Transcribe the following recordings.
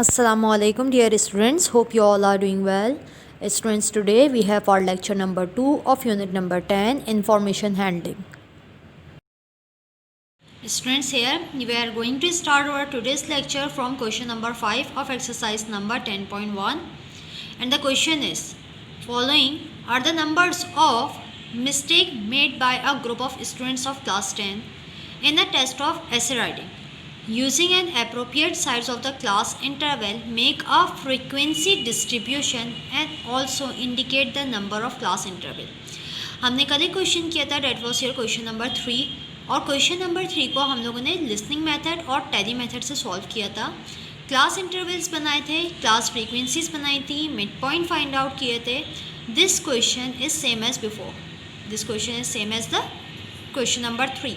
Assalamualaikum dear students, hope you all are doing well. Students, today we have our lecture number 2 of unit number 10, information handling. Students, here we are going to start our today's lecture from question number 5 of exercise number 10.1, and the question is, following are the numbers of mistake made by a group of students of class 10 in a test of essay writing. Using an appropriate size of the class interval, make a frequency distribution and also indicate the number of class interval. हमने कल एक question किया था, that was your question number 3, और question number 3 को हम लोगों ने लिसनिंग मेथड और टैली मेथड से सॉल्व किया था. क्लास इंटरवल्स बनाए थे, क्लास फ्रीक्वेंसीज बनाई थी, मिड पॉइंट फाइंड आउट किए थे. This question is same as before. This question is same as the question number 3.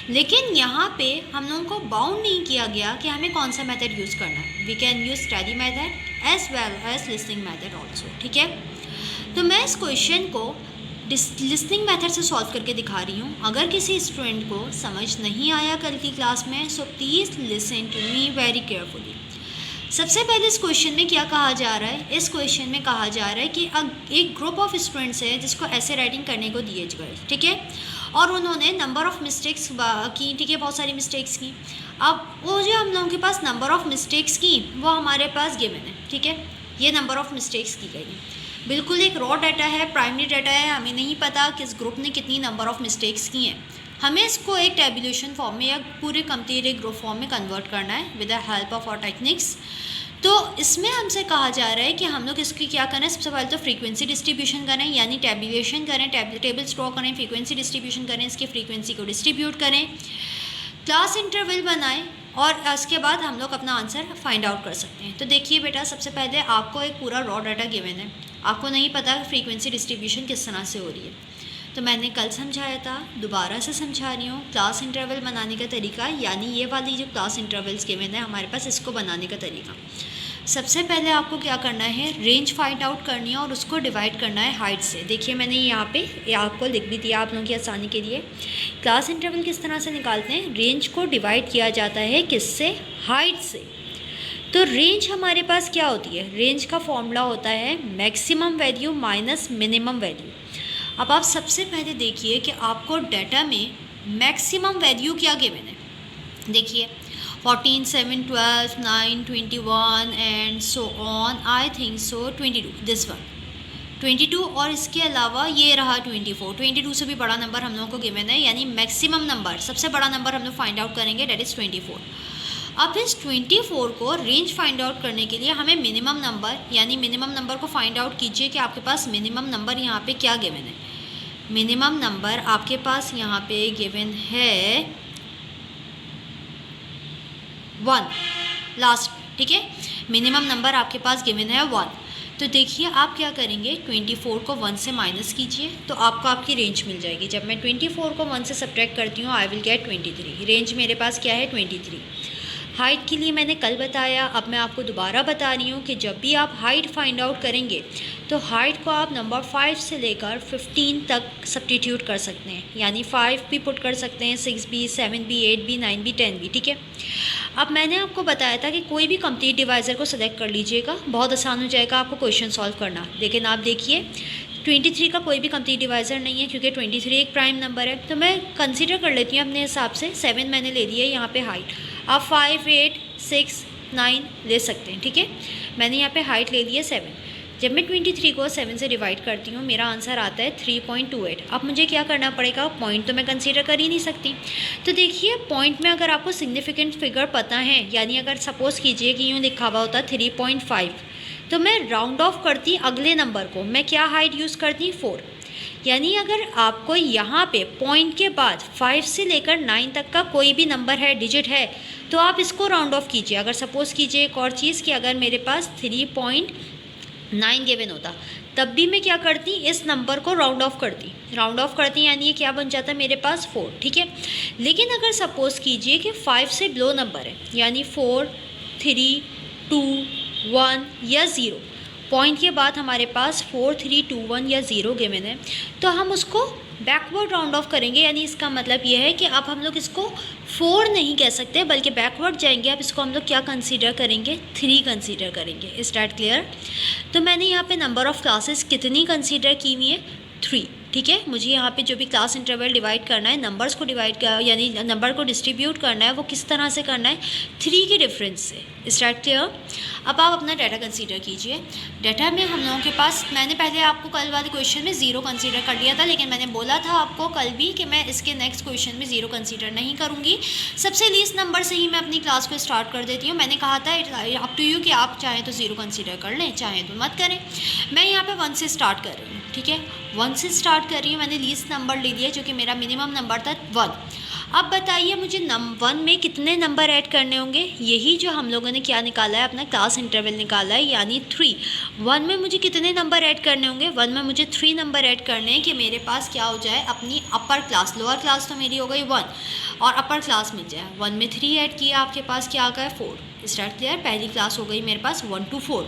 लेकिन यहाँ पे हम लोगों को बाउंड नहीं किया गया कि हमें कौन सा मेथड यूज़ करना है. We can use tally method as well as listening method also. ठीक है, तो मैं इस क्वेश्चन को लिसनिंग मेथड से सॉल्व करके दिखा रही हूँ. अगर किसी स्टूडेंट को समझ नहीं आया कल की क्लास में, so please listen to me very carefully. सबसे पहले इस क्वेश्चन में क्या कहा जा रहा है? इस क्वेश्चन में कहा जा रहा है कि एक ग्रुप ऑफ स्टूडेंट्स है जिसको ऐसे राइटिंग करने को दिए गए. ठीक है, और उन्होंने नंबर ऑफ़ मिस्टेक्स की. ठीक है, बहुत सारी मिस्टेक्स की. अब वो जो हम लोगों के पास नंबर ऑफ़ मिस्टेक्स की वो हमारे पास गिवन है. ठीक है, ये नंबर ऑफ़ मिस्टेक्स की गई है. बिल्कुल एक रॉ डाटा है, प्राइमरी डाटा है. हमें नहीं पता कि इस ग्रुप ने कितनी नंबर ऑफ़ मिस्टेक्स की हैं. हमें इसको एक टेबुलेशन फॉर्म में या पूरे कंप्लीट एक ग्रुप फॉर्म में कन्वर्ट करना है with the help of our techniques. तो इसमें हमसे कहा जा रहा है कि हम लोग इसकी क्या करें. सबसे पहले तो फ्रीक्वेंसी डिस्ट्रीब्यूशन करें, यानी टेबुलेशन करें, टेबल्स ड्रॉ करें, फ्रीक्वेंसी डिस्ट्रीब्यूशन करें, इसकी फ्रीक्वेंसी को डिस्ट्रीब्यूट करें, क्लास इंटरवल बनाएं, और उसके बाद हम लोग अपना आंसर फाइंड आउट कर सकते हैं. तो देखिए बेटा, सबसे पहले आपको एक पूरा रॉ डाटा गिवन है. आपको नहीं पता फ्रीक्वेंसी डिस्ट्रीब्यूशन किस तरह से हो रही है, तो मैंने कल समझाया था, दोबारा से समझा रही हूँ. क्लास इंटरवल बनाने का तरीका, यानी ये वाली जो क्लास इंटरवल्स गिवन है हमारे पास, इसको बनाने का तरीका. सबसे पहले आपको क्या करना है, रेंज फाइंड आउट करनी है और उसको डिवाइड करना है हाइट से. देखिए मैंने यहाँ पे आपको लिख भी दिया आप लोगों की आसानी के लिए. क्लास इंटरवल किस तरह से निकालते हैं? रेंज को डिवाइड किया जाता है किससे? हाइट से. तो रेंज हमारे पास क्या होती है? रेंज का फॉर्मूला होता है maximum value minus minimum value. अब आप सबसे पहले देखिए कि आपको डाटा में मैक्सिमम वैल्यू क्या गिवन है. देखिए 14, 7, 12, 9, 21 and so on. I think so 22, this one 22, और इसके अलावा ये रहा 24. 22 से भी बड़ा नंबर हम लोगों को गिवन है, यानी मैक्सिमम नंबर, सबसे बड़ा नंबर हम लोग फाइंड आउट करेंगे, डेट इज़ 24. अब इस 24 को रेंज फाइंड आउट करने के लिए हमें मिनिमम नंबर, यानी मिनिमम नंबर को फाइंड आउट कीजिए कि आपके पास मिनिमम नंबर यहाँ पे क्या गिवन है. मिनिमम नंबर आपके पास यहाँ पे गिवन है 1 लास्ट. ठीक है, मिनिमम नंबर आपके पास गिवन है 1. तो देखिए आप क्या करेंगे, 24 को 1 से माइनस कीजिए तो आपको आपकी रेंज मिल जाएगी. जब मैं 24 को 1 से सब्ट्रैक्ट करती हूँ, आई विल गेट 23. रेंज मेरे पास क्या है? 23. हाइट के लिए मैंने कल बताया, अब मैं आपको दोबारा बता रही हूँ कि जब भी आप हाइट फाइंड आउट करेंगे तो हाइट को आप नंबर 5 से लेकर 15 तक सब्स्टिट्यूट कर सकते हैं, यानी 5 भी पुट कर सकते हैं, 6 भी, 7 भी, 8 भी, 9 भी, 10 भी. ठीक है, अब मैंने आपको बताया था कि कोई भी कंप्लीट डिवाइज़र को सेलेक्ट कर लीजिएगा, बहुत आसान हो जाएगा आपको क्वेश्चन सॉल्व करना. लेकिन आप देखिए 23 का कोई भी कंप्लीट डिवाइज़र नहीं है, क्योंकि 23 एक प्राइम नंबर है. तो मैं कंसीडर कर लेती हूँ अपने हिसाब से. 7 मैंने ले लिया यहाँ पे हाइट. आप 5, 8, 6, 9 ले सकते हैं. ठीक है, मैंने यहाँ पे हाइट ले ली है 7. जब मैं 23 को 7 से डिवाइड करती हूँ, मेरा आंसर आता है 3.28. अब मुझे क्या करना पड़ेगा? पॉइंट तो मैं कंसीडर कर ही नहीं सकती. तो देखिए पॉइंट में अगर आपको सिग्निफिकेंट फिगर पता है, यानी अगर सपोज़ कीजिए कि यूँ लिखा हुआ होता 3.5, तो मैं राउंड ऑफ करती अगले नंबर को. मैं क्या हाइट यूज़ करती? 4. यानी अगर आपको यहाँ पे पॉइंट के बाद 5 से लेकर 9 तक का कोई भी नंबर है, डिजिट है, तो आप इसको राउंड ऑफ कीजिए. अगर सपोज़ कीजिए एक और चीज़ कि अगर मेरे पास 3.9 गिवन होता, तब भी मैं क्या करती? इस नंबर को राउंड ऑफ करती यानी ये क्या बन जाता मेरे पास? 4. ठीक है, लेकिन अगर सपोज़ कीजिए कि 5 से बिलो नंबर है, यानी 4, 3, 2, 1 या 0, पॉइंट के बाद हमारे पास 4, 3, 2, 1 या 0 गिवन है, तो हम उसको बैकवर्ड राउंड ऑफ करेंगे, यानी इसका मतलब ये है कि अब हम लोग इसको 4 नहीं कह सकते बल्कि बैकवर्ड जाएंगे। अब इसको हम लोग क्या कंसीडर करेंगे, 3 कंसीडर करेंगे। Is that clear? तो मैंने यहाँ पे नंबर ऑफ़ क्लासेस कितनी कंसीडर की हुई है, 3। ठीक है, मुझे यहाँ पे जो भी क्लास इंटरवल डिवाइड करना है, नंबर्स को डिवाइड कर यानी नंबर को डिस्ट्रीब्यूट करना है, वो किस तरह से करना है, 3 के डिफरेंस से। Is that clear? अब आप अपना डाटा कंसीडर कीजिए। डाटा में हम लोगों के पास, मैंने पहले आपको कल वाले क्वेश्चन में 0 कंसीडर कर लिया था, लेकिन मैंने बोला था आपको कल भी कि मैं इसके नेक्स्ट क्वेश्चन में 0 कंसीडर नहीं करूँगी। सबसे लीस्ट नंबर से ही मैं अपनी क्लास को स्टार्ट कर देती हूँ। मैंने कहा था अप टू यू कि आप चाहें तो 0 कंसीडर कर लें, चाहें तो मत करें। मैं यहाँ पर 1 से स्टार्ट कर रही हूँ। ठीक है, 1 से स्टार्ट कर रही हूँ। मैंने लीस्ट नंबर ले लिया जो कि मेरा मिनिमम नंबर था 1। अब बताइए मुझे 1 में कितने नंबर ऐड करने होंगे, यही जो हम लोगों ने क्या निकाला है, अपना क्लास इंटरवल निकाला है, यानी 3। 1 में मुझे कितने नंबर ऐड करने होंगे, 1 में मुझे 3 नंबर ऐड करने हैं कि मेरे पास क्या हो जाए, अपनी अपर क्लास, लोअर क्लास तो मेरी हो गई 1 और अपर क्लास मिल जाए। 1 में 3 ऐड किया, आपके पास क्या आ गया, 4। Start clear? पहली क्लास हो गई मेरे पास 1 to 4।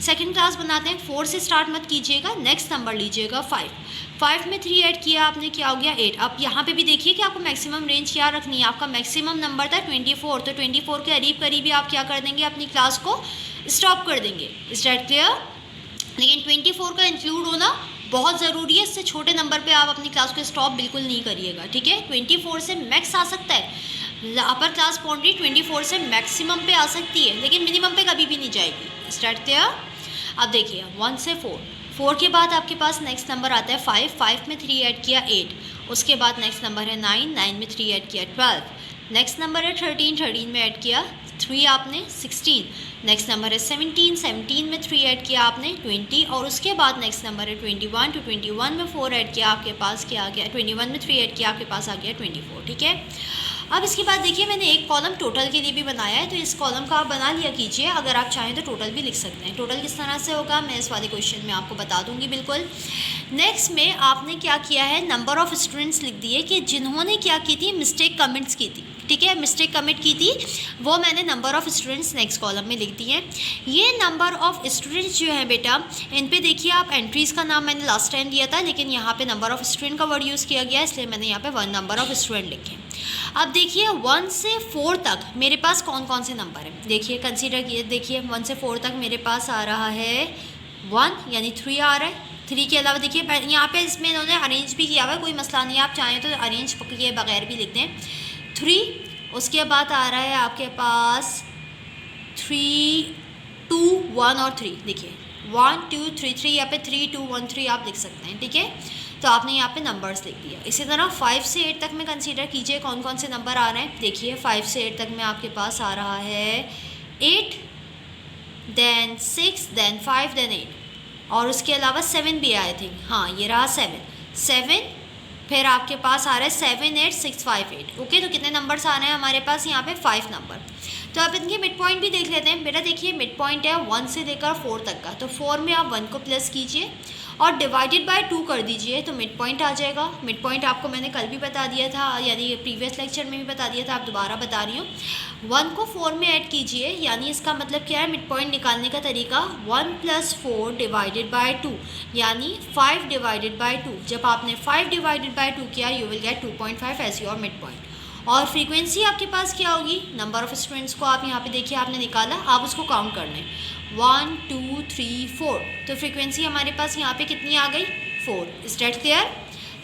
सेकंड क्लास बनाते हैं। 4 से स्टार्ट मत कीजिएगा, नेक्स्ट नंबर लीजिएगा 5। 5 में 3 ऐड किया आपने, क्या हो गया 8। अब यहाँ पे भी देखिए कि आपको मैक्सिमम रेंज क्या रखनी है। आपका मैक्सिमम नंबर था 24, तो 24 के करीब ही आप क्या कर देंगे, अपनी क्लास को स्टॉप कर देंगे। Start clear? लेकिन 24 का इंक्लूड होना बहुत ज़रूरी है, इससे छोटे नंबर पे आप अपनी क्लास को स्टॉप बिल्कुल नहीं करिएगा। ठीक है, 24 से मैक्स आ सकता है, अपर क्लास बाउंड्री 24 से मैक्सिमम पे आ सकती है, लेकिन मिनिमम पे कभी भी नहीं जाएगी। Start clear? अब देखिए 1 से 4 के बाद आपके पास नेक्स्ट नंबर आता है 5 में 3 ऐड किया 8। उसके बाद नेक्स्ट नंबर है 9 में 3 ऐड किया 12। नेक्स्ट नंबर है 13 में ऐड किया 3 आपने 16। नेक्स्ट नंबर है 17 में 3 ऐड किया आपने 20। और उसके बाद नेक्स्ट नंबर है 21 तो 21 में 4 ऐड किया, आपके पास क्या आ गया, 21 में 3 ऐड किया, आपके पास आ गया 24। ठीक है, अब इसके बाद देखिए मैंने एक कॉलम टोटल के लिए भी बनाया है, तो इस कॉलम का आप बना लिया कीजिए। अगर आप चाहें तो टोटल भी लिख सकते हैं। टोटल किस तरह से होगा मैं इस वाले क्वेश्चन में आपको बता दूंगी बिल्कुल। नेक्स्ट में आपने क्या किया है, नंबर ऑफ़ स्टूडेंट्स लिख दिए कि जिन्होंने क्या की थी, मिस्टेक कमेंट्स की थी। ठीक है, मिस्टेक कमिट की थी, वो मैंने number of students next column में लिख दिए। ये नंबर ऑफ़ स्टूडेंट्स जो है बेटा, इन पे देखिए आप एंट्रीज़ का नाम मैंने लास्ट टाइम दिया था, लेकिन यहाँ पे नंबर ऑफ़ स्टूडेंट का वर्ड यूज़ किया गया, इसलिए मैंने यहाँ पे 1 नंबर ऑफ़ स्टूडेंट लिखे। अब देखिए 1 से 4 तक मेरे पास कौन कौन से नंबर हैं, देखिए कंसीडर किए। देखिए 1 से 4 तक मेरे पास आ रहा है 1 यानी 3 आ रहा है। 3 के अलावा देखिए यहाँ पे इसमें इन्होंने अरेंज भी किया हुआ है, कोई मसला नहीं है, आप चाहें तो अरेंज किए बगैर भी लिख दें 3। उसके बाद आ रहा है आपके पास 3, 2, 1 और 3। देखिए 1, 2, 3, 3 यहाँ पे 3, 2, 1, 3 आप लिख सकते हैं। ठीक है, तो आपने यहाँ पे नंबर्स लिख दिया। इसी तरह 5 से 8 तक में कंसीडर कीजिए कौन कौन से नंबर आ रहे हैं। देखिए 5 से 8 तक में आपके पास आ रहा है 8, देन 6, देन 5, देन 8 और उसके अलावा 7 भी आए थे। हाँ ये रहा 7, फिर आपके पास आ रहा है 7, 8, 6, 5, 8। ओके, तो कितने नंबर्स आ रहे हैं हमारे पास यहाँ पे 5 नंबर। तो आप इनके मिड पॉइंट भी देख लेते हैं। बेटा देखिए मिड पॉइंट है 1 से लेकर 4 तक का, तो 4 में आप 1 को प्लस कीजिए और डिवाइडेड बाय 2 कर दीजिए, तो मिड पॉइंट आ जाएगा। मिड पॉइंट आपको मैंने कल भी बता दिया था, यानी प्रीवियस लेक्चर में भी बता दिया था, आप दोबारा बता रही हूँ। 1 को 4 में ऐड कीजिए, यानी इसका मतलब क्या है, मिड पॉइंट निकालने का तरीका 1 + 4 डिवाइडेड बाय 2 यानी 5 डिवाइडेड बाय 2। जब आपने 5 डिवाइडेड बाय 2 किया, you will get 2.5 as your mid point. और फ्रीक्वेंसी आपके पास क्या होगी, नंबर ऑफ़ स्टूडेंट्स को आप यहाँ पे देखिए आपने निकाला, आप उसको काउंट कर लें 1, 2, 3, 4। तो फ्रीक्वेंसी हमारे पास यहाँ पे कितनी आ गई, 4। Is that clear?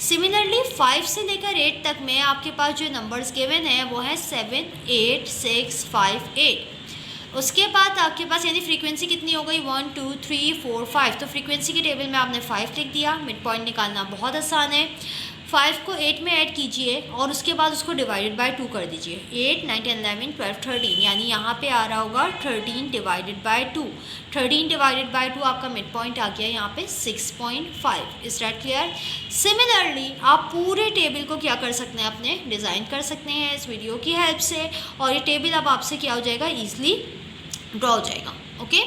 सिमिलरली 5 से लेकर 8 तक में आपके पास जो नंबर्स गिवन है वो है 7, 8, 6, 5, 8। उसके बाद आपके पास यानी फ्रीक्वेंसी कितनी हो गई 1, 2, 3, 4, 5। तो फ्रीक्वेंसी के टेबल में आपने 5 लिख दिया। मिड पॉइंट निकालना बहुत आसान है। 5 को 8 में ऐड कीजिए और उसके बाद उसको डिवाइडेड बाय 2 कर दीजिए। 8, 9, 10, 11, 12, 13 यानी यहाँ पे आ रहा होगा 13 डिवाइडेड बाय 2। 13 डिवाइडेड बाय 2 आपका मिड पॉइंट आ गया यहाँ पे 6.5। Is that clear? सिमिलरली आप पूरे टेबल को क्या कर सकते हैं, अपने डिज़ाइन कर सकते हैं इस वीडियो की हेल्प से, और ये टेबल अब आपसे क्या हो जाएगा, ईजिली ड्रॉ हो जाएगा। ओके,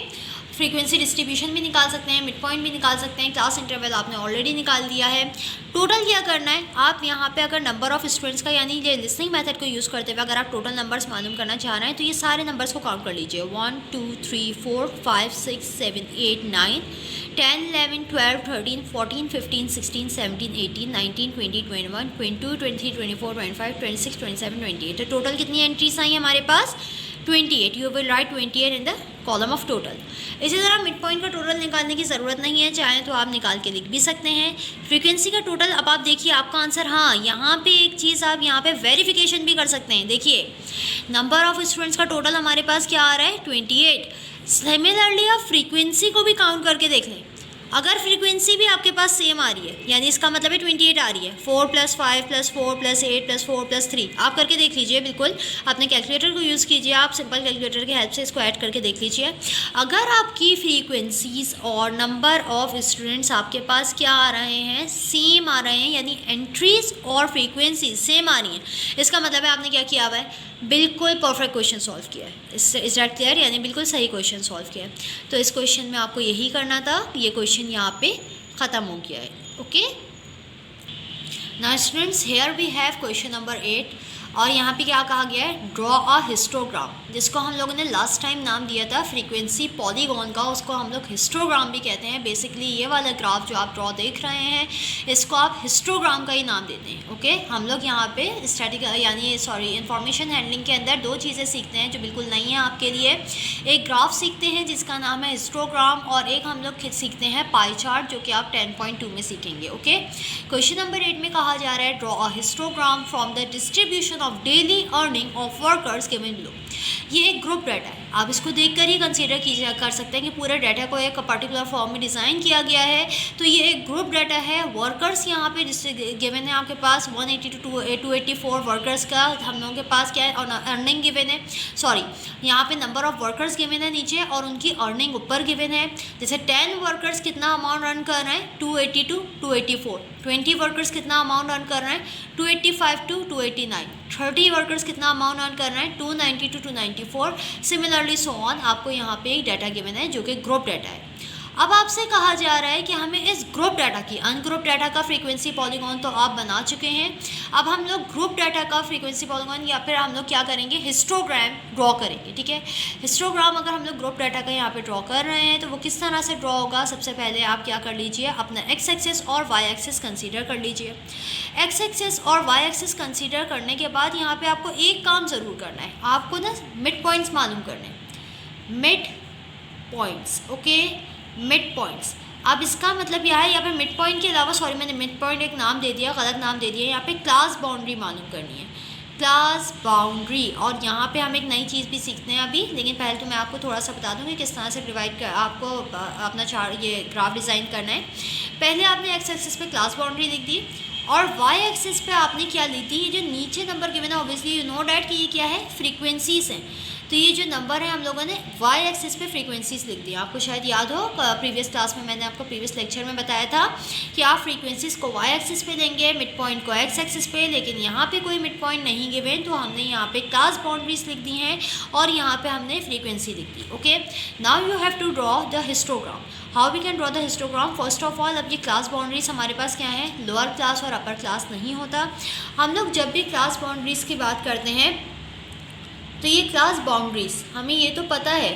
फ्रीक्वेंसी डिस्ट्रीब्यूशन भी निकाल सकते हैं, मिड पॉइंट भी निकाल सकते हैं, क्लास इंटरवल आपने ऑलरेडी निकाल दिया है। टोटल क्या करना है, आप यहाँ पे अगर नंबर ऑफ़ स्टूडेंट्स का यानी ये लिस्निंग मेथड को यूज़ करते हुए अगर आप टोटल नंबर्स मालूम करना चाह रहे हैं तो ये सारे नंबर्स को काउंट कर लीजिए। 1, 2, 3, 4, 5, 6, 7, 8, 9, 10, 11, 12, 13, 14, 15, 16, 17, 18, 19, 20, 21, 22, 23, 24, 25, 26, 27, 28. तो टोटल कितनी एंट्रीज आई हमारे पास? 28. You will write 28 in the column of total. इसी तरह मिड पॉइंट का टोटल निकालने की ज़रूरत नहीं है, चाहे तो आप निकाल के लिख भी सकते हैं. फ्रीक्वेंसी का टोटल, अब आप देखिए आपका आंसर, हाँ यहाँ पे एक चीज़ आप यहाँ पे वेरिफिकेशन भी कर सकते हैं. देखिए नंबर ऑफ स्टूडेंट्स का टोटल हमारे पास क्या आ रहा है? 28. सिमिलरली आप फ्रीक्वेंसी को भी काउंट करके देख लें. अगर फ्रीक्वेंसी भी आपके पास सेम आ रही है, यानी इसका मतलब है 28 आ रही है. 4 + 5 + 4 + 8 + 4 + 3 आप करके देख लीजिए. बिल्कुल अपने कैलकुलेटर को यूज़ कीजिए, आप सिंपल कैलकुलेटर की हेल्प से इसको ऐड करके देख लीजिए. अगर आपकी फ्रीक्वेंसीज और नंबर ऑफ स्टूडेंट्स आपके पास क्या आ रहे हैं? सेम आ रहे हैं, यानी एंट्रीज और फ्रीक्वेंसी सेम आ रही हैं, इसका मतलब है आपने क्या किया हुआ है? बिल्कुल परफेक्ट क्वेश्चन सॉल्व किया है. Is that clear? यानी बिल्कुल सही क्वेश्चन सॉल्व किया है. तो इस क्वेश्चन में आपको यही करना था. ये क्वेश्चन यहाँ पे ख़त्म हो गया है. Okay, now students, here we have question number 8. और यहाँ पे क्या कहा गया है? ड्रॉ अ हिस्टोग्राम, जिसको हम लोगों ने लास्ट टाइम नाम दिया था फ्रीक्वेंसी पॉलीगॉन का, उसको हम लोग हिस्टोग्राम भी कहते हैं. बेसिकली ये वाला ग्राफ जो आप ड्रॉ देख रहे हैं, इसको आप हिस्टोग्राम का ही नाम देते हैं. ओके, हम लोग यहाँ पे स्टैटिक यानी इंफॉर्मेशन हैंडलिंग के अंदर दो चीज़ें सीखते हैं जो बिल्कुल नई है आपके लिए. एक ग्राफ सीखते हैं जिसका नाम है हिस्टोग्राम, और एक हम लोग सीखते हैं पाई चार्ट, जो कि आप 10.2 में सीखेंगे. ओके, क्वेश्चन नंबर 8 में कहा जा रहा है draw a histogram from the distribution of daily earning of workers given below. ये एक ग्रुप डाटा है, आप इसको देखकर ही कंसीडर कीजिए कर सकते हैं कि पूरे डाटा को एक पर्टिकुलर फॉर्म में डिज़ाइन किया गया है. तो ये एक ग्रुप डाटा है. वर्कर्स यहाँ पे गिवन है आपके पास 180 to 284 वर्कर्स का हम लोगों के पास क्या है, और अर्निंग गिवन है. सॉरी, यहाँ पे नंबर ऑफ वर्कर्स गिवन है नीचे, और उनकी अर्निंग ऊपर गिवन है. जैसे 10 वर्कर्स कितना अमाउंट अर्न कर रहे हैं? 280 to 284. 20 वर्कर्स कितना अमाउंट अर्न कर रहे हैं? 285 to 289. 30 वर्कर्स कितना अमाउंट अर्न कर रहे हैं? 290 to 294. Similarly so on. आपको यहाँ पे एक डाटा गिवन है जो कि ग्रुप डाटा है. अब आपसे कहा जा रहा है कि हमें इस ग्रुप डाटा की, अनग्रुप डाटा का फ्रीक्वेंसी पॉलीगॉन तो आप बना चुके हैं, अब हम लोग ग्रुप डाटा का फ्रीक्वेंसी पॉलीगॉन या फिर हम लोग क्या करेंगे? हिस्टोग्राम ड्रॉ करेंगे. ठीक है, हिस्टोग्राम अगर हम लोग ग्रुप डाटा का यहाँ पे ड्रॉ कर रहे हैं तो वो किस तरह से ड्रॉ होगा? सबसे पहले आप क्या कर लीजिए, अपना एक्स एक्सिस और वाई एक्सिस कंसीडर कर लीजिए. एक्स एक्सिस और वाई एक्सिस कंसीडर करने के बाद यहाँ पर आपको एक काम ज़रूर करना है, आपको ना मिड पॉइंट्स मालूम करने हैं. Mid points, okay, mid points. अब इसका मतलब यह है, यहाँ पे मिड पॉइंट के अलावा, सॉरी मैंने मिड पॉइंट एक नाम दे दिया, गलत नाम दे दिया. यहाँ पे क्लास बाउंड्री मालूम करनी है, क्लास बाउंड्री. और यहाँ पे हम एक नई चीज़ भी सीखते हैं अभी, लेकिन पहले तो मैं आपको थोड़ा सा बता दूँ कि किस तरह से डिवाइड कर आपको अपना चार्ट ये ग्राफ डिज़ाइन करना है. पहले आपने एक्स एक्सिस पे क्लास बाउंड्री लिख दी, और वाई एक्सिस पे आपने क्या ली थी? ये जो नीचे नंबर गिवन है, ऑब्वियसली यू नो डैट कि ये क्या है? फ्रीक्वेंसीज हैं. तो ये जो नंबर है हम लोगों ने वाई एक्सिस पे फ्रीक्वेंसीज लिख दी. आपको शायद याद हो, प्रीवियस क्लास में मैंने आपको प्रीवियस लेक्चर में बताया था कि आप फ्रीक्वेंसीज को वाई एक्सिस पे लेंगे, मिड पॉइंट को एक्स एक्सिस पे. लेकिन यहाँ पे कोई मिड पॉइंट नहीं गिवन, तो हमने यहाँ पे क्लास बाउंड्रीज लिख दी हैं और यहाँ पे हमने फ्रीक्वेंसी लिख दी. Okay, now you have to draw the histogram. How we can draw the histogram? First of all, अब ये क्लास बाउंड्रीज हमारे पास क्या है? लोअर क्लास और अपर क्लास नहीं होता. हम लोग जब भी क्लास बाउंड्रीज की बात करते हैं तो ये क्लास बाउंड्रीज हमें ये तो पता है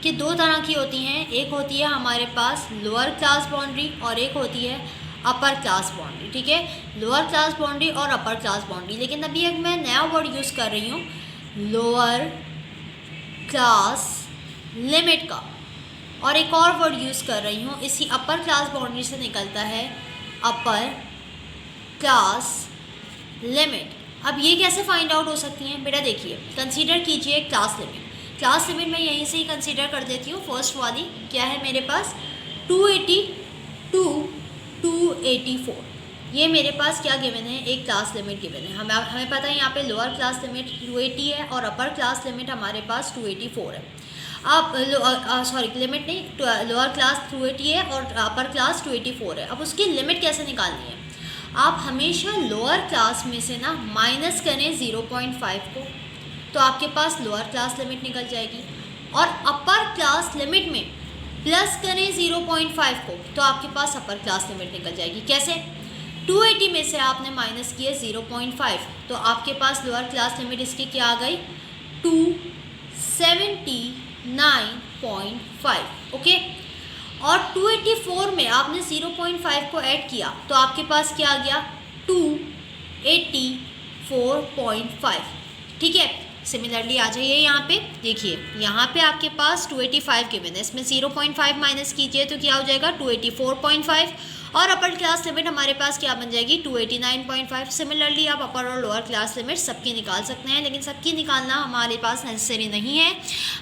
कि दो तरह की होती हैं. एक होती है हमारे पास लोअर क्लास बाउंड्री और एक होती है अपर क्लास बाउंड्री. ठीक है, लोअर क्लास बाउंड्री और अपर क्लास बाउंड्री. लेकिन अभी एक मैं नया वर्ड यूज़ कर रही हूँ, लोअर क्लास लिमिट का, और एक और वर्ड यूज़ कर रही हूँ इसी अपर क्लास बाउंड्री से निकलता है, अपर क्लास लिमिट. अब ये कैसे फाइंड आउट हो सकती हैं? बेटा देखिए, कंसीडर कीजिए क्लास लिमिट. क्लास लिमिट मैं यहीं से ही कंसीडर कर देती हूँ. फर्स्ट वाली क्या है मेरे पास? 280 to 284. ये मेरे पास क्या गिवन है? एक क्लास लिमिट गिवन है. हमें पता है यहाँ पे लोअर क्लास लिमिट 280 है और अपर क्लास लिमिट हमारे पास 284 है. अब सॉरी लिमिट नहीं, लोअर क्लास 280 है और अपर क्लास 284 है. अब उसकी लिमिट कैसे निकालनी है? आप हमेशा लोअर क्लास में से ना माइनस करें 0.5 को, तो आपके पास लोअर क्लास लिमिट निकल जाएगी. और अपर क्लास लिमिट में प्लस करें 0.5 को, तो आपके पास अपर क्लास लिमिट निकल जाएगी. कैसे? 280 में से आपने माइनस किए 0.5, तो आपके पास लोअर क्लास लिमिट इसकी क्या आ गई? 279.5. ओके, और 284 में आपने 0.5 को ऐड किया तो आपके पास क्या आ गया 284.5। ठीक है, सिमिलरली आ जाइए यहाँ पे, देखिए यहाँ पे आपके पास 285 गिवन है, इसमें 0.5 माइनस कीजिए तो क्या हो जाएगा 284.5 और अपर क्लास लिमिट हमारे पास क्या बन जाएगी 289.5। सिमिलरली आप अपर और लोअर क्लास लिमिट सबकी निकाल सकते हैं, लेकिन सबकी निकालना हमारे पास नेसेसरी नहीं है,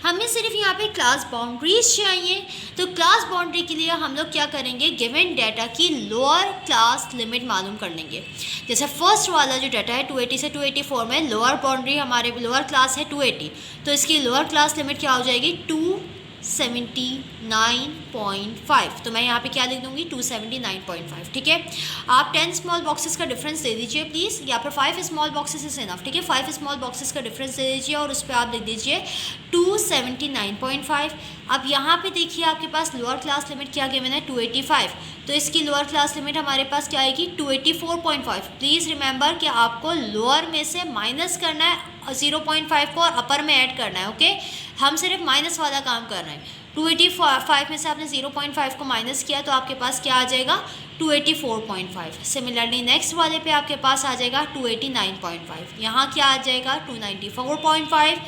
हमें सिर्फ यहाँ पे क्लास बाउंड्रीज चाहिए। तो क्लास बाउंड्री के लिए हम लोग क्या करेंगे, गिवन डाटा की लोअर क्लास लिमिट मालूम कर लेंगे। जैसे फर्स्ट वाला जो डाटा है 280 से 284 में लोअर बाउंड्री हमारे लोअर क्लास है 280, तो इसकी लोअर क्लास लिमिट क्या हो जाएगी 279.5। तो मैं यहाँ पे क्या लिख दूँगी 279.5। ठीक है, आप 10 स्मॉल बॉक्सेस का डिफरेंस दे दीजिए प्लीज़, या फिर 5 स्मॉल बॉक्सेस इज इनफ। ठीक है, 5 स्मॉल बॉक्सेस का डिफरेंस दे दीजिए और उस पर आप लिख दीजिए 279.5। अब यहाँ पे देखिए आपके पास लोअर क्लास लिमिट क्या गिवन है 285, तो इसकी लोअर क्लास लिमिट हमारे पास क्या आएगी 284.5। प्लीज़ रिमेंबर कि आपको लोअर में से माइनस करना है 0.5 को और अपर में ऐड करना है। ओके, हम सिर्फ माइनस वाला काम कर रहे हैं। 285 में से आपने 0.5 को माइनस किया तो आपके पास क्या आ जाएगा 284.5। सिमिलरली नेक्स्ट वाले पे आपके पास आ जाएगा 289.5, यहाँ क्या आ जाएगा 294.5,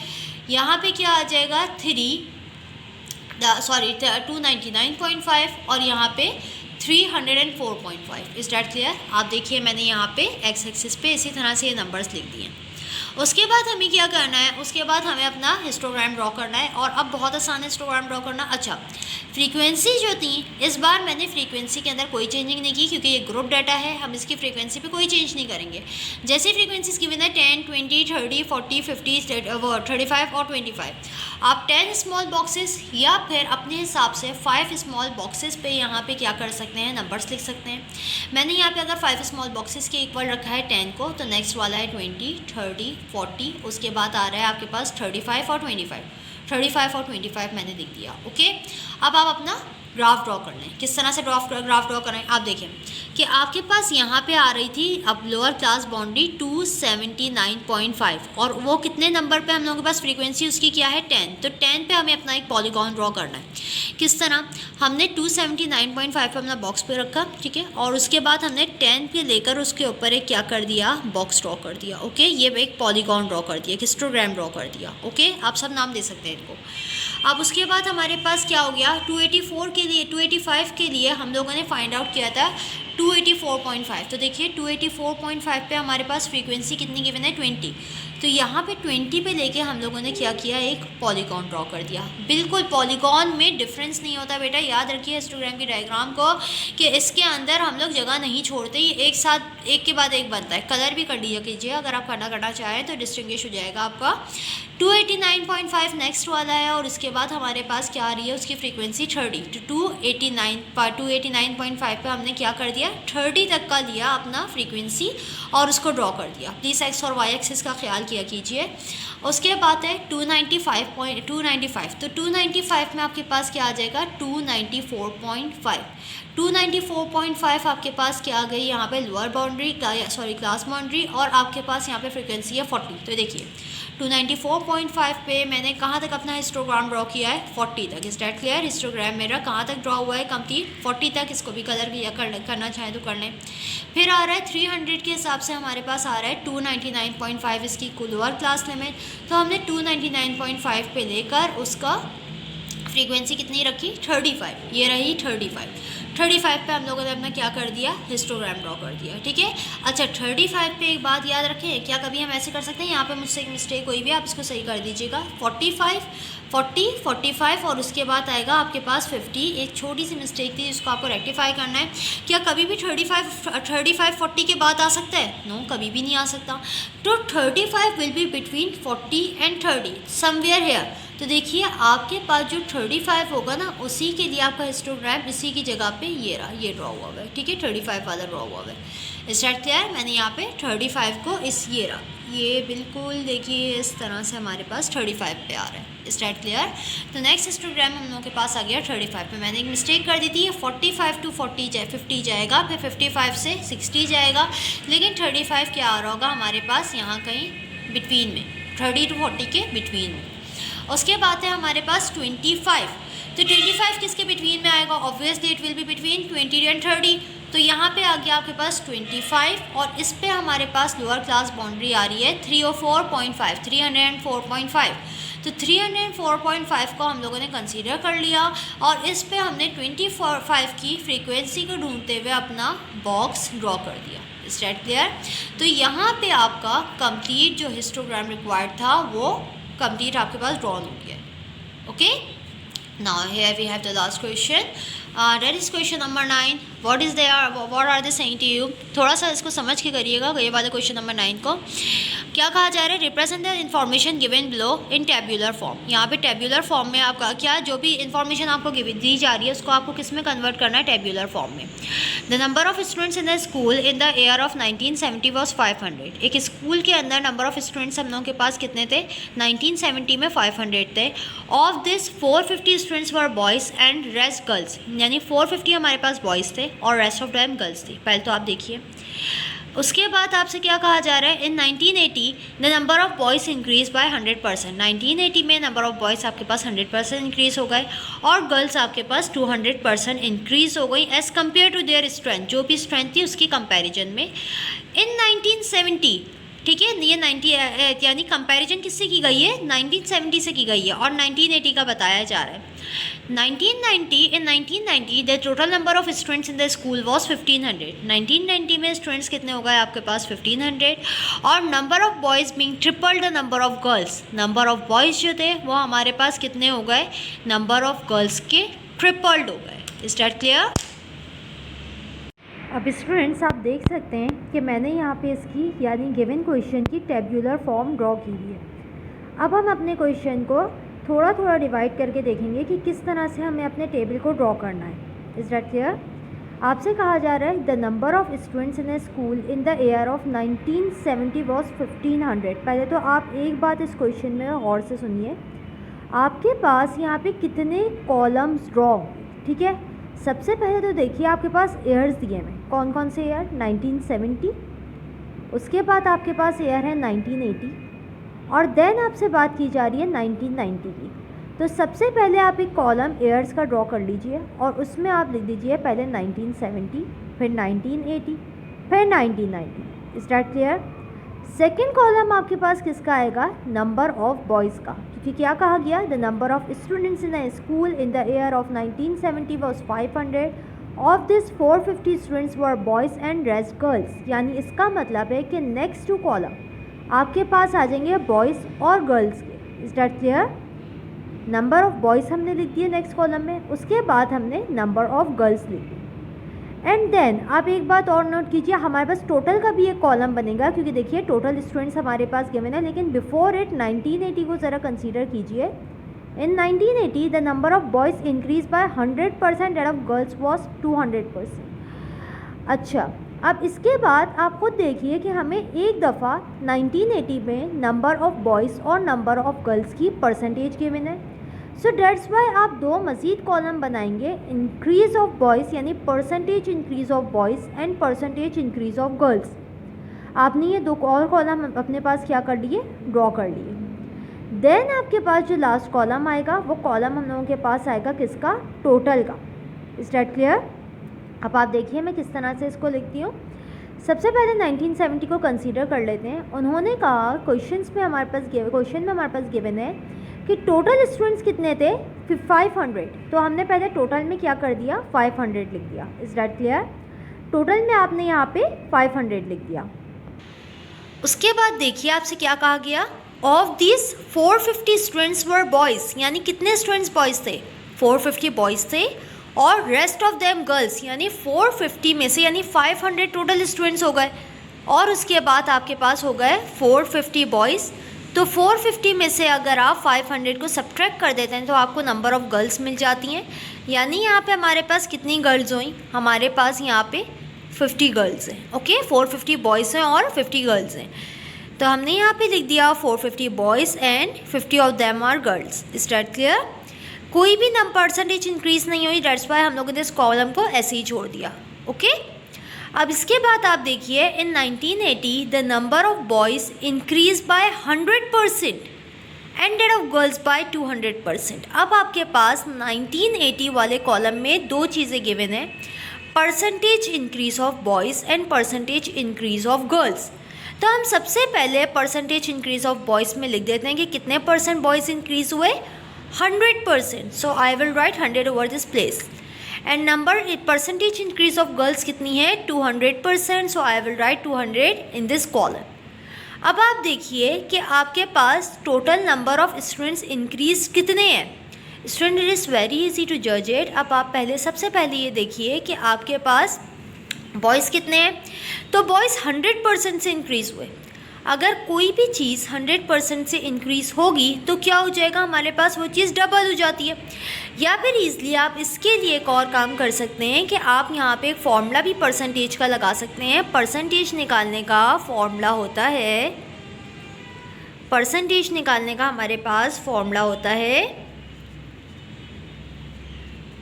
यहाँ पे क्या आ जाएगा 299.5 और यहाँ पे 304.5। Is that clear? आप देखिए मैंने यहाँ पे एक्स एक्सिस पे इसी तरह से ये नंबर्स लिख दिए। उसके बाद हमें क्या करना है, उसके बाद हमें अपना हिस्टोग्राम ड्रॉ करना है और अब बहुत आसान है हिस्टोग्राम ड्रॉ करना। अच्छा, फ्रीक्वेंसी जो थी इस बार मैंने फ्रीक्वेंसी के अंदर कोई चेंजिंग नहीं की क्योंकि ये ग्रुप डाटा है, हम इसकी फ्रीक्वेंसी पे कोई चेंज नहीं करेंगे। जैसे फ्रीक्वेंसीज गिवन है 10, 20, 30, 40, 50, 35 और 25, आप 10 स्मॉल बॉक्सेस या फिर अपने हिसाब से 5 स्मॉल बॉक्सेस पे यहाँ पे क्या कर सकते हैं, नंबर्स लिख सकते हैं। मैंने यहाँ पे अगर 5 स्मॉल बॉक्सेस के इक्वल रखा है 10 को, तो नेक्स्ट वाला है 20, 30, 40, उसके बाद आ रहा है आपके पास 35 और 25। 35 और 25 मैंने लिख दिया। ओके, अब आप अपना ग्राफ ड्रॉ कर लें। किस तरह से ग्राफ ड्रॉ करें, आप देखें कि आपके पास यहाँ पे आ रही थी अब लोअर क्लास बाउंड्री 279.5 और वो कितने नंबर पे हम लोगों के पास फ्रीक्वेंसी उसकी क्या है 10, तो 10 पे हमें अपना एक पॉलीगॉन ड्रॉ करना है। किस तरह, हमने 279.5 पे अपना बॉक्स पे रखा, ठीक है, और उसके बाद हमने 10 पे लेकर उसके ऊपर एक क्या कर दिया, बॉक्स ड्रॉ कर दिया। ओके, ये एक पॉलीगॉन ड्रॉ कर दिया, हिस्टोग्राम ड्रॉ कर दिया। ओके, आप सब नाम दे सकते हैं इनको। अब उसके बाद हमारे पास क्या हो गया 284 के लिए, 285 के लिए हम लोगों ने फाइंड आउट किया था 284.5। तो देखिए 284.5 पे हमारे पास फ्रीक्वेंसी कितनी गिवन है 20, तो यहाँ पे 20 पे लेके हम लोगों ने क्या किया, एक पॉलीगॉन ड्रॉ कर दिया। बिल्कुल पॉलीगॉन में डिफरेंस नहीं होता बेटा, याद रखिए हिस्टोग्राम की डायग्राम को कि इसके अंदर हम लोग जगह नहीं छोड़ते, ये एक साथ एक के बाद एक बनता है। कलर भी कर लिया कीजिए अगर आप करना चाहें तो डिस्टिंग्विश हो जाएगा आपका। 289.5 नेक्स्ट वाला है और उसके बाद हमारे पास क्या आ रही है, उसकी फ्रीक्वेंसी 30, तो 289.5 पे हमने क्या कर दिया 30 तक का लिया अपना फ्रीक्वेंसी और उसको ड्रॉ कर दिया। प्लीज़ एक्स और वाई एक्सिस का ख्याल किया कीजिए। उसके बाद है 295, तो 295 में आपके पास क्या आ जाएगा 294.5। 294.5 आपके पास क्या आ गई यहाँ पे लोअर बाउंड्री क्लास बाउंड्री और आपके पास यहाँ पे फ्रीक्वेंसी है 40। तो देखिए 294.5 पे मैंने कहाँ तक अपना हिस्टोग्राम ड्रॉ किया है 40 तक। Is that clear? हिस्टोग्राम मेरा कहाँ तक ड्रॉ हुआ है कंप्लीट 40 तक। इसको भी कलर भी करना चाहें तो कर लें। फिर आ रहा है 300 के हिसाब से हमारे पास आ रहा है 299.5 इसकी लोअर क्लास लिमिट, तो हमने 299.5 पे लेकर उसका फ्रीक्वेंसी कितनी रखी 35, ये रही 35 पे हम लोगों ने अपना क्या कर दिया हिस्टोग्राम ड्रॉ कर दिया। ठीक है, अच्छा 35 पे एक बात याद रखें, क्या कभी हम ऐसे कर सकते हैं, यहाँ पे मुझसे एक मिस्टेक हुई भी, आप इसको सही कर दीजिएगा। 45 और उसके बाद आएगा आपके पास 50, एक छोटी सी मिस्टेक थी जिसको आपको रेक्टिफाई करना है। क्या कभी भी 35-40 के बाद आ सकता है? नो, कभी भी नहीं आ सकता। तो 35 will be between 40 and 30 somewhere here. तो देखिए आपके पास जो 35 होगा ना उसी के लिए आपका हिस्टोग्राम इसी की जगह पे ये रहा, ये ड्रॉ हुआ है। ठीक है, 35 वाला ड्रॉ हुआ है। स्टार्ट किया है मैंने यहाँ पे 35 को इस ये रहा, ये बिल्कुल देखिए इस तरह से हमारे पास 35 पे आ रहा है। Start clear? तो नेक्स्ट हिस्टोग्राम हम लोगों के पास आ गया 35 पे। मैंने एक मिस्टेक कर दी थी, 45 to 50 जाएगा, फिर 55 से 60 जाएगा, लेकिन 35 क्या आ रहा होगा हमारे पास यहाँ कहीं बिटवीन में, 30 to 40 के बिटवीन में। उसके बाद है हमारे पास 25 तो 25 किसके बिटवीन में आएगा? Obviously it will be between 20 and 30। तो यहाँ पे आ गया आपके पास 25 और इस पे हमारे पास लोअर क्लास बाउंड्री आ रही है 304.5, 304.5। तो 304.5 को हम लोगों ने कंसीडर कर लिया और इस पे हमने 25 की फ्रीक्वेंसी को ढूंढते हुए अपना बॉक्स ड्रॉ कर दिया। Is that clear? तो यहाँ पे आपका कंप्लीट जो हिस्टोग्राम रिक्वायर्ड था वो कंप्लीट आपके पास ड्रॉन हो गया। Okay, now here we have the last question. That is question number 9. What are they saying to you? थोड़ा सा इसको समझ के करिएगा ये वाले क्वेश्चन नंबर 9 को। क्या कहा जा रहा है? Represent the information given below in tabular form. यहाँ पे टेब्यूलर फॉर्म में आपका क्या, जो भी इन्फॉर्मेशन आपको दी जा रही है उसको आपको किस में कन्वर्ट करना है? टेब्यूलर फॉर्म में। The number of students in the school in the year of 1970 was 500। एक स्कूल के अंदर नंबर ऑफ स्टूडेंट्स हम लोगों के पास कितने थे? 1970 में 500 थे। Of this 450 students were boys and rest girls, यानी 450 हमारे पास बॉयज़ थे और रेस्ट ऑफ देम गर्ल्स थी। पहले तो आप देखिए, उसके बाद आपसे क्या कहा जा रहा है? इन 1980 the number of boys increase by 100%। 1980 में नंबर ऑफ बॉयज़ आपके पास 100% इंक्रीज़ हो गए और गर्ल्स आपके पास 200% इंक्रीज़ हो गई as compared to their strength, जो भी स्ट्रेंथ थी उसकी कंपैरिजन में। इन 1970, ठीक है, ये 90 यानी कंपैरिजन किससे की गई है? 1970 से की गई है और 1980 का बताया जा रहा है। 1990 the total number of students in the school was 1500। 1990 में स्टूडेंट्स कितने हो गए आपके पास? 1500। और number of boys being triple the number of girls, number of boys जो थे वो हमारे पास कितने हो गए? नंबर ऑफ गर्ल्स के ट्रिपल्ड हो गए। Is that clear? अब स्टूडेंट्स आप देख सकते हैं कि मैंने यहाँ पे इसकी यानी गिवन क्वेश्चन की टेब्यूलर फॉर्म ड्रॉ की हुई है। अब हम अपने क्वेश्चन को थोड़ा थोड़ा डिवाइड करके देखेंगे कि किस तरह से हमें अपने टेबल को ड्रॉ करना है। Is that clear? आपसे कहा जा रहा है the number of students in A school in the year of 1970 was 1500। पहले तो आप एक बात इस क्वेश्चन में गौर से सुनिए, आपके पास यहाँ पे कितने कॉलम्स ड्रॉ, ठीक है। सबसे पहले तो देखिए आपके पास ईयर्स दिए हैं, कौन कौन से ईयर? 1970, उसके बाद आपके पास ईयर है 1980 और देन आपसे बात की जा रही है 1990 की। तो सबसे पहले आप एक कॉलम ईयर्स का ड्रॉ कर लीजिए और उसमें आप लिख दीजिए पहले 1970, फिर 1980, फिर 1990। Is that clear? Second column आपके पास किसका आएगा? नंबर ऑफ बॉयज़ का, क्योंकि क्या कहा गया? The number of students in a school in the year of 1970 was 500। Of this 450 students were boys and rest girls, यानी इसका मतलब है कि नेक्स्ट टू कॉलम आपके पास आ जाएंगे बॉयज़ और गर्ल्स के। Is that clear? Number of boys हमने लिख दिए नेक्स्ट कॉलम में, उसके बाद हमने नंबर ऑफ गर्ल्स लिख दी। एंड देन आप एक बात और नोट कीजिए, हमारे पास टोटल का भी एक कॉलम बनेगा, क्योंकि देखिए टोटल स्टूडेंट्स हमारे पास गिवन है, लेकिन बिफोर इट 1980 को ज़रा कंसीडर कीजिए। इन 1980 the number of boys increase by 100% end of girls was 200%। अच्छा, अब इसके बाद आप खुद देखिए कि हमें एक दफ़ा 1980 में नंबर ऑफ़ बॉयज़ और नंबर ऑफ़ गर्ल्स की परसेंटेज गिवन है। सो डेट्स वाई आप दो मज़ीद कॉलम बनाएंगे, इंक्रीज़ ऑफ बॉयज़ यानी percentage increase of boys and percentage increase of girls. आपने ये दो और कॉलम अपने पास क्या कर लिए? ड्रॉ कर लिए। देन आपके पास जो लास्ट कॉलम आएगा वो कॉलम हम लोगों के पास आएगा किसका? टोटल का। Is that clear? अब आप देखिए मैं किस तरह से इसको लिखती हूँ। सबसे पहले 1970 को कंसीडर कर लेते हैं। उन्होंने कहा क्वेश्चन में हमारे पास गिवन है कि टोटल स्टूडेंट्स कितने थे? 500। तो हमने पहले टोटल में क्या कर दिया? 500 लिख दिया। Is that clear? टोटल में आपने यहाँ पे 500 लिख दिया। उसके बाद देखिए आपसे क्या कहा गया? Of this 450 students were boys, यानी कितने स्टूडेंट्स बॉयज़ थे? 450 बॉयज़ थे और रेस्ट ऑफ देम गर्ल्स, यानी 450 में से यानी 500 टोटल स्टूडेंट्स हो गए और उसके बाद आपके पास हो गए 450 बॉयज़। तो 450 में से अगर आप 500 को सब्ट्रैक्ट कर देते हैं तो आपको नंबर ऑफ़ गर्ल्स मिल जाती हैं, यानी यहाँ पे हमारे पास कितनी गर्ल्स हुई? हमारे पास यहाँ पे 50 गर्ल्स हैं। ओके, 450 बॉयज़ हैं और 50 गर्ल्स हैं। तो हमने यहाँ पे लिख दिया 450 boys and 50 of them are girls. Is that clear? कोई भी परसेंटेज इंक्रीज़ नहीं हुई, डेट्स वाई हम लोगों ने इस कॉलम को ऐसे ही छोड़ दिया। ओके, अब इसके बाद आप देखिए in 1980 the number of boys increase by 100%। And that of girls by 200%। अब आपके पास 1980 वाले कॉलम में दो चीज़ें गिवन है, percentage increase of boys and percentage increase of girls. तो हम सबसे पहले परसेंटेज इंक्रीज ऑफ बॉयज़ में लिख देते हैं कि कितने परसेंट बॉयज़ इंक्रीज हुए, 100%। So I will write 100 over this place. And number percentage increase of girls कितनी है, 200%। So I will write 200 in this column. अब आप देखिए कि आपके पास total number of students increase कितने हैं। Student, it is very easy to जज इट। अब आप सबसे पहले ये देखिए कि आपके पास बॉयज़ कितने हैं। तो बॉयज़ 100% से इंक्रीज़ हुए। अगर कोई भी चीज़ 100% से इंक्रीज़ होगी तो क्या हो जाएगा, हमारे पास वो चीज़ डबल हो जाती है। या फिर ईज़िली आप इसके लिए एक और काम कर सकते हैं कि आप यहाँ पे एक फॉर्मूला भी परसेंटेज का लगा सकते हैं। परसेंटेज निकालने का फॉर्मूला होता है, परसेंटेज निकालने का हमारे पास फॉर्मूला होता है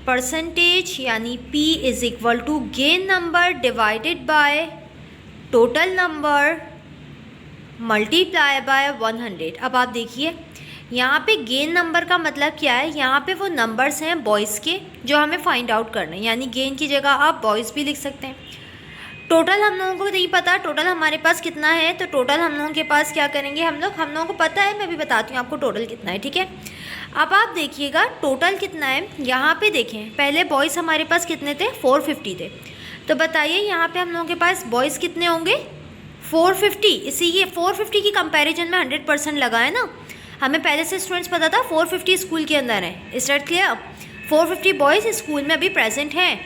परसेंटेज यानी P is equal to gain number divided by total number multiply by 100। अब आप देखिए यहाँ पे गेन नंबर का मतलब क्या है, यहाँ पे वो नंबर्स हैं बॉयज़ के जो हमें फाइंड आउट करने हैं, यानी गेन की जगह आप बॉयज़ भी लिख सकते हैं। टोटल हम लोगों को नहीं पता टोटल हमारे पास कितना है, तो टोटल हम लोगों के पास क्या करेंगे, हम लोगों को पता है, मैं भी बताती हूँ आपको टोटल कितना है, ठीक है। अब आप देखिएगा टोटल कितना है, यहाँ पे देखें पहले बॉयज़ हमारे पास कितने थे, 450 थे। तो बताइए यहाँ पे हम लोगों के पास बॉयज़ कितने होंगे, 450। इसी ये 450 की कंपैरिजन में 100% लगा है ना, हमें पहले से स्टूडेंट्स पता था 450 स्कूल के अंदर है। Is that clear? 450 boys school में अभी प्रेजेंट हैं,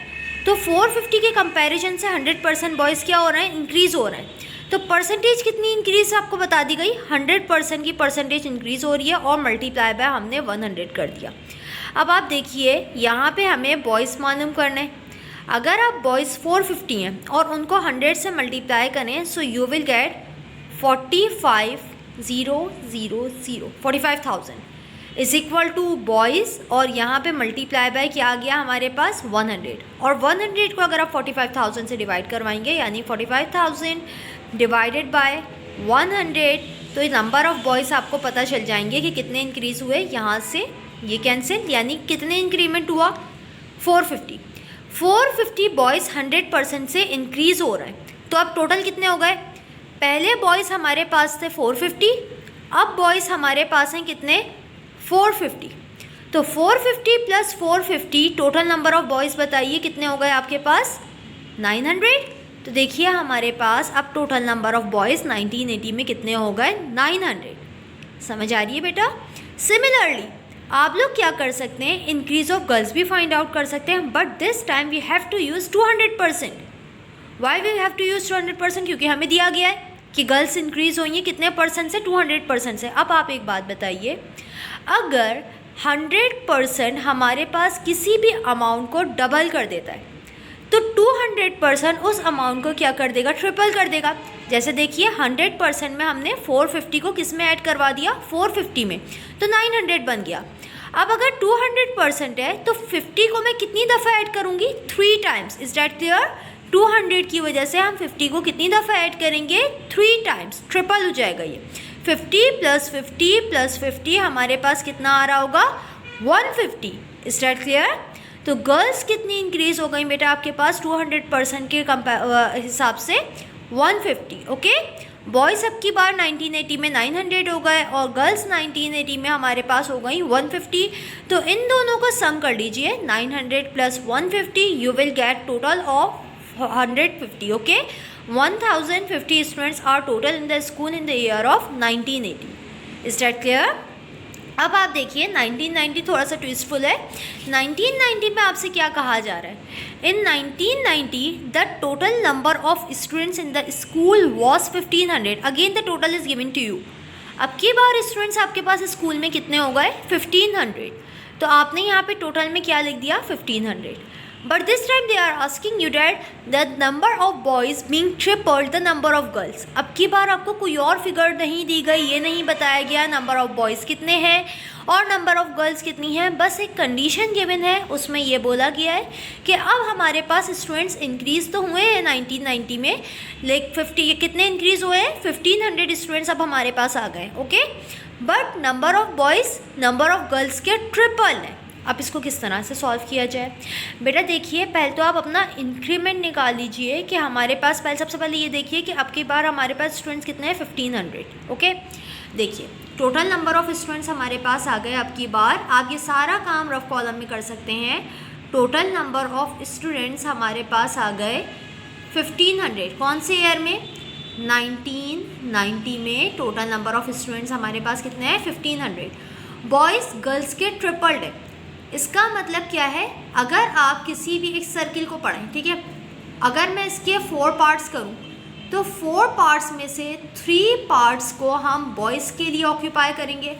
तो 450 के कंपैरिजन से 100% बॉयज़ क्या हो रहे हैं, इंक्रीज़ हो रहे हैं। तो परसेंटेज कितनी इंक्रीज़ आपको बता दी गई, 100% की परसेंटेज इंक्रीज़ हो रही है और मल्टीप्लाई बाय हमने 100 कर दिया। अब आप देखिए यहाँ पे हमें बॉयज़ मालूम करना है। अगर आप बॉयज़ 450 हैं और उनको 100 से मल्टीप्लाई करें, so you will get 45,000 is equal to boys, और यहाँ पे मल्टीप्लाई बाय क्या आ गया हमारे पास, 100। और 100 को अगर आप 45,000 से डिवाइड करवाएंगे, यानी 45,000 डिवाइडेड बाय 100, तो ये नंबर ऑफ़ बॉयज़ आपको पता चल जाएंगे कि कितने इंक्रीज़ हुए। यहाँ से ये कैंसिल, यानी कितने इंक्रीमेंट हुआ, 450 बॉयज़ 100% से इंक्रीज़ हो रहे हैं। तो अब टोटल कितने हो गए, पहले बॉयज़ हमारे पास थे 450, अब बॉयज़ हमारे पास हैं कितने, 450। तो 450 plus 450 total number of boys बताइए कितने हो गए आपके पास, 900। तो देखिए हमारे पास अब टोटल नंबर ऑफ़ बॉयज़ 1980 में कितने हो गए, 900। समझ आ रही है बेटा? सिमिलरली आप लोग क्या कर सकते हैं, इंक्रीज ऑफ गर्ल्स भी फाइंड आउट कर सकते हैं, but this time we have to use 200%। Why we have to use 200%? क्योंकि हमें दिया गया है कि गर्ल्स इंक्रीज़ हुई हैं कितने परसेंट से, 200% से। अब आप एक बात बताइए, अगर 100% हमारे पास किसी भी अमाउंट को डबल कर देता है, तो 200% उस अमाउंट को क्या कर देगा, ट्रिपल कर देगा। जैसे देखिए 100% में हमने 450 को किस में ऐड करवा दिया, 450 में, तो 900 बन गया। अब अगर 200% है तो 50 को मैं कितनी दफ़ा ऐड करूँगी, 3 टाइम्स। Is that clear? 200 की वजह से हम 50 को कितनी दफ़ा ऐड करेंगे, 3 टाइम्स, ट्रिपल हो जाएगा ये। 50 प्लस 50 प्लस 50 हमारे पास कितना आ रहा होगा, 150। Is that clear? तो गर्ल्स कितनी इंक्रीज़ हो गई बेटा आपके पास, 200% के हिसाब से 150। ओके, बॉयज़ अब की बार 1980 में 900 हो गए और गर्ल्स 1980 में हमारे पास हो गई 150। तो इन दोनों को सम कर लीजिए, 900 plus 150, you will get total of 150। Okay, 1050 students are total in the school in the year of 1980। Is that clear? अब आप देखिए 1990 थोड़ा सा ट्विस्टफुल है। 1990 में आपसे क्या कहा जा रहा है, in 1990 the total number of students in the school was 1500। Again the total is given to you. अब की बार स्टूडेंट्स आपके पास स्कूल में कितने हो गए, 1500। तो आपने यहाँ पे टोटल में क्या लिख दिया, 1500। But this time they are asking you that the number of boys being tripled the number of girls। अब की बार आपको कोई और फिगर नहीं दी गई, ये नहीं बताया गया नंबर ऑफ़ बॉयज़ कितने हैं और नंबर ऑफ़ गर्ल्स कितनी हैं, बस एक कंडीशन गिवन है, उसमें ये बोला गया है कि अब हमारे पास स्टूडेंट्स इंक्रीज़ तो हुए हैं 1990 में, लेकिन 50 कितने इंक्रीज़ हुए हैं, 1500 स्टूडेंट्स अब हमारे पास आ गए। Okay, but number of boys number of girls के ट्रिपल है। अब इसको किस तरह से सॉल्व किया जाए? बेटा देखिए, पहले तो आप अपना इंक्रीमेंट निकाल लीजिए कि हमारे पास सबसे पहले ये देखिए कि अब की बार हमारे पास स्टूडेंट्स कितने हैं, 1500। ओके, देखिए टोटल नंबर ऑफ़ स्टूडेंट्स हमारे पास आ गए अब की बार। आप ये सारा काम रफ कॉलम में कर सकते हैं। टोटल नंबर ऑफ़ स्टूडेंट्स हमारे पास आ गए 1500। कौन से ईयर में? 1990 में टोटल नंबर ऑफ़ स्टूडेंट्स हमारे पास कितने हैं, 1500। बॉयज़ गर्ल्स के ट्रिपल्ड है। इसका मतलब क्या है? अगर आप किसी भी एक सर्किल को पढ़ें, ठीक है, अगर मैं इसके 4 पार्ट्स करूं तो 4 पार्ट्स में से 3 पार्ट्स को हम बॉयज़ के लिए ऑक्यूपाई करेंगे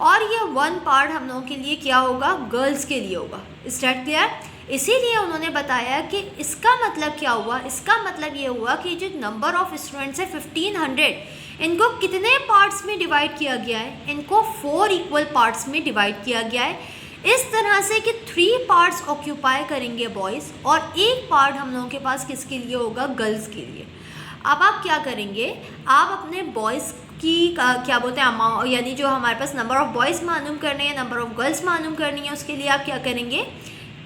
और ये 1 पार्ट हम लोगों के लिए क्या होगा, गर्ल्स के लिए होगा। Is that clear? इसीलिए उन्होंने बताया कि इसका मतलब क्या हुआ, इसका मतलब ये हुआ कि जो नंबर ऑफ़ स्टूडेंट्स है 1500, इनको कितने पार्ट्स में डिवाइड किया गया है? इनको 4 इक्वल पार्ट्स में डिवाइड किया गया है। इस तरह से कि 3 पार्ट्स ऑक्यूपाई करेंगे बॉयज़ और 1 पार्ट हम लोगों के पास किसके लिए होगा, गर्ल्स के लिए। अब आप क्या करेंगे, आप अपने बॉयज़ की क्या बोलते हैं अमाउंट, यानी जो हमारे पास नंबर ऑफ़ बॉयज़ मालूम करने हैं, नंबर ऑफ़ गर्ल्स मालूम करनी है, उसके लिए आप क्या करेंगे,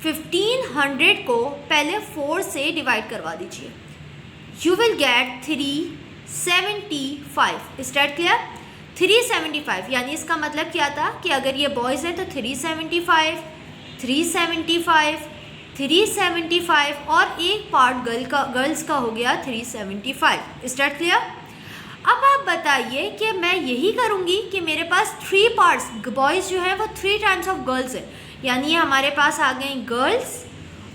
1500 को पहले 4 से डिवाइड करवा दीजिए। You will gate 375। Is that clear? 375, यानी इसका मतलब क्या था कि अगर ये बॉयज़ है तो 375, 375, 375 और 1 पार्ट गर्ल्स का हो गया 375। Is that clear? अब आप बताइए कि मैं यही करूँगी कि मेरे पास 3 पार्ट्स बॉयज़ जो है वो 3 टाइम्स ऑफ गर्ल्स है, यानी हमारे पास आ गई गर्ल्स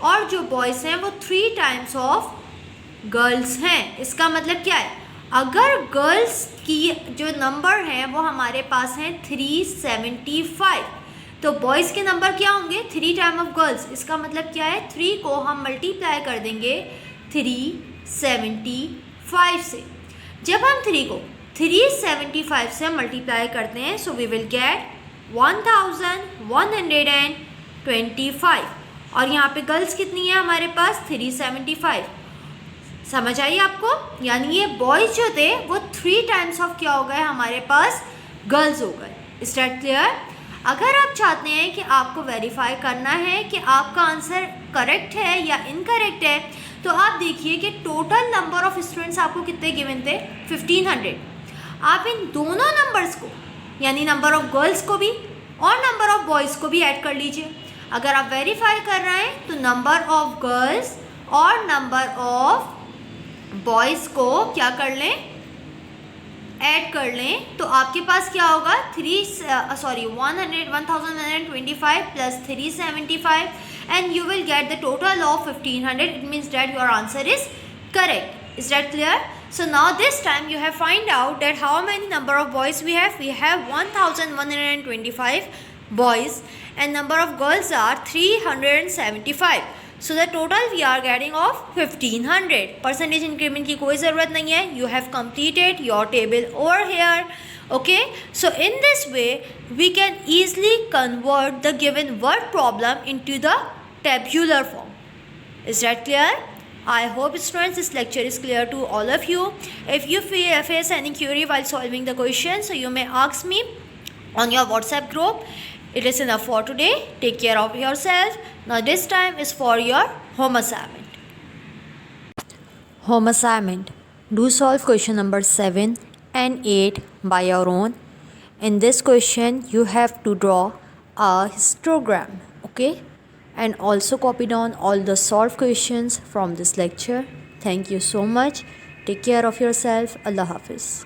और जो बॉयज़ हैं वो 3 टाइम्स ऑफ गर्ल्स हैं। इसका मतलब क्या है, अगर गर्ल्स की जो नंबर हैं वो हमारे पास हैं 375, तो बॉयज़ के नंबर क्या होंगे, 3 टाइम ऑफ गर्ल्स। इसका मतलब क्या है, 3 को हम मल्टीप्लाई कर देंगे 375 से। जब हम 3 को 375 से मल्टीप्लाई करते हैं सो वी विल गेट 1125 और यहाँ पे गर्ल्स कितनी है हमारे पास, 375। समझ आई आपको? यानी ये बॉयज़ जो थे वो 3 टाइम्स ऑफ क्या हो गए हमारे पास, गर्ल्स हो गए। Is that clear? अगर आप चाहते हैं कि आपको वेरीफाई करना है कि आपका आंसर करेक्ट है या इनकरेक्ट है, तो आप देखिए कि टोटल नंबर ऑफ़ स्टूडेंट्स आपको कितने गिवन थे, 1500। आप इन दोनों नंबर्स को, यानी नंबर ऑफ़ गर्ल्स को भी और नंबर ऑफ़ बॉयज़ को भी ऐड कर लीजिए। अगर आप वेरीफाई कर रहे हैं तो नंबर ऑफ़ गर्ल्स और नंबर ऑफ़ बॉयज़ को क्या कर लें, ऐड कर लें, तो आपके पास क्या होगा, 1125 plus 375 and you will get the total of 1500. It means that your answer is correct. Is that clear? So now this time you have find out that how many number of boys we have. We have 1125 boys and number of girls are 375. So the total we are getting of 1500. Percentage increment की कोई ज़रूरत नहीं है. You have completed your table over here. Okay, so in this way we can easily convert the given word problem into the tabular form. Is that clear? I hope students this lecture is clear to all of you. If you face any query while solving the question, so you may ask me on your WhatsApp group. It is enough for today. Take care of yourself. Now this time is for your home assignment. Home assignment. Do solve question number 7 and 8 by your own. In this question you have to draw a histogram. Okay? And also copy down all the solved questions from this lecture. Thank you so much. Take care of yourself. Allah Hafiz.